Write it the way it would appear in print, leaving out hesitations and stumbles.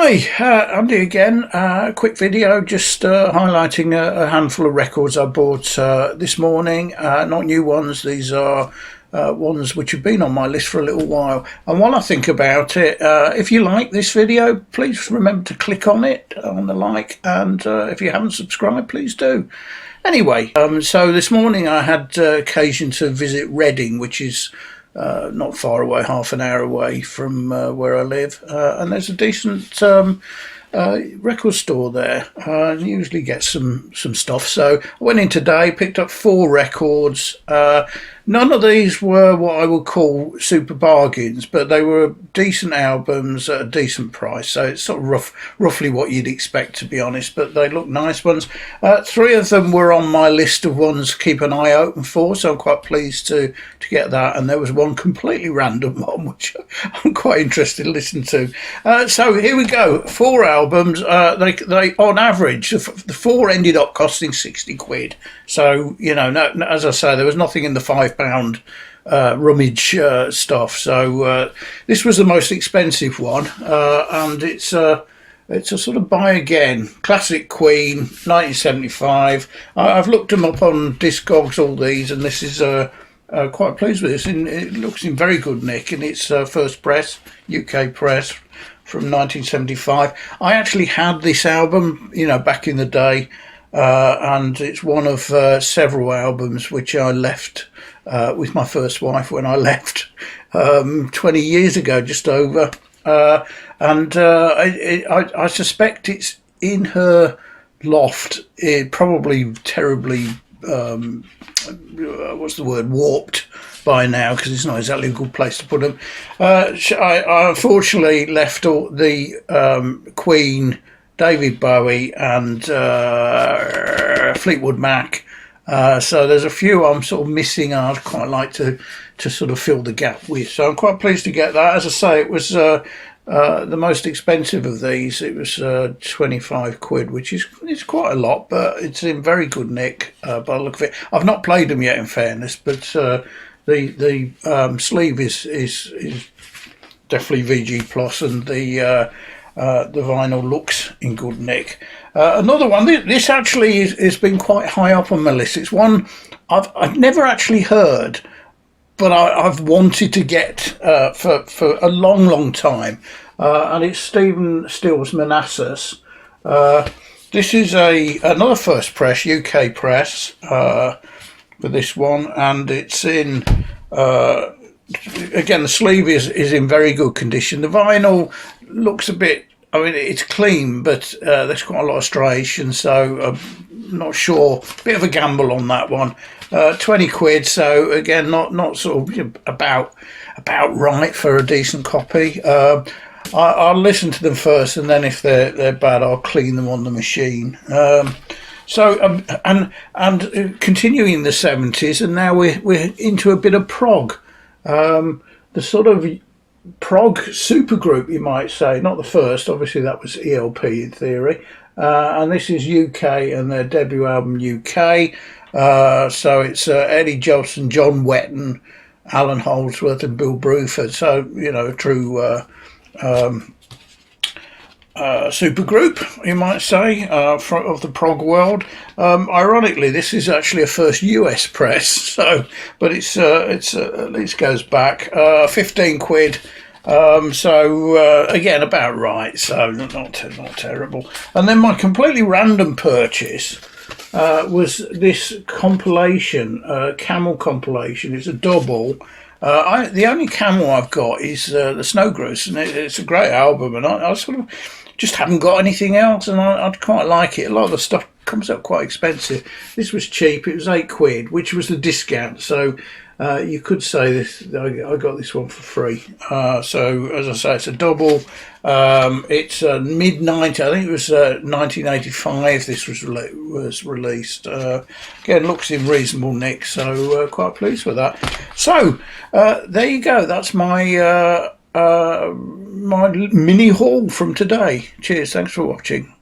Hi, Andy again. Quick video just highlighting a handful of records I bought this morning. Not new ones, these are ones which have been on my list for a little while. And while I think about it, if you like this video, please remember to click on it, on the like, and if you haven't subscribed, please do. Anyway, so this morning I had occasion to visit Reading, which is not far away, half an hour away from where I live, and there's a decent record store there. Usually get some stuff. So I went in today, picked up 4 records. None of these were what I would call super bargains, but they were decent albums at a decent price. So it's sort of roughly what you'd expect, to be honest, but they look nice ones. 3 of them were on my list of ones to keep an eye open for, so I'm quite pleased to get that. And there was one completely random one, which I'm quite interested to listen to. So here we go. 4 albums. They on average, the 4 ended up costing 60 quid. So, you know, no, as I say, there was nothing in the £5 rummage stuff. So this was the most expensive one, and it's a sort of buy again. Classic Queen, 1975. I've looked them up on Discogs, all these, and this is quite pleased with this. It looks in very good nick, and it's first press, UK press, from 1975. I actually had this album, you know, back in the day. And it's one of several albums which I left with my first wife when I left 20 years ago, just over. And I suspect it's in her loft, probably terribly, what's the word, warped by now, because it's not exactly a good place to put them. I unfortunately left all the Queen, David Bowie and Fleetwood Mac, so there's a few I'm sort of missing. I'd quite like to sort of fill the gap with, so I'm quite pleased to get that. As I say, it was the most expensive of these. It was 25 quid, which is quite a lot, but it's in very good nick by the look of it. I've not played them yet, in fairness, but the sleeve is definitely VG plus, and the vinyl looks in good nick. Another one, this actually has been quite high up on my list. It's one I've never actually heard, but I've wanted to get for a long time, and it's Stephen Stills Manassas. This is another first press, UK press, for this one, and it's in again, the sleeve is in very good condition. The vinyl looks a bit, I mean, it's clean, but there's quite a lot of striations, so I'm not sure. Bit of a gamble on that one. 20 quid, so again, not sort of about right for a decent copy. I'll listen to them first, and then if they're bad, I'll clean them on the machine. And continuing the 70s, and now we're into a bit of prog. The sort of prog supergroup, you might say. Not the first, obviously that was ELP in theory, and this is UK and their debut album UK. So it's Eddie Jobson, John Wetton, Alan Holdsworth and Bill Bruford, so you know, a true supergroup, you might say, of the prog world. Ironically, this is actually a first US press, so, but it's at least goes back 15 quid. So again, about right, so not terrible. And then my completely random purchase was this compilation, Camel compilation. It's a double. The only Camel I've got is the Snowgrouse, and it's a great album, and I sort of just haven't got anything else, and I'd quite like it. A lot of the stuff comes up quite expensive. This was cheap. It was 8 quid, which was the discount, so you could say this. I got this one for free. So as I say, it's a double. It's mid-90s. I think it was 1985 this was released. Again, looks in reasonable nick, so quite pleased with that. So there you go. That's my my mini haul from today. Cheers, thanks for watching.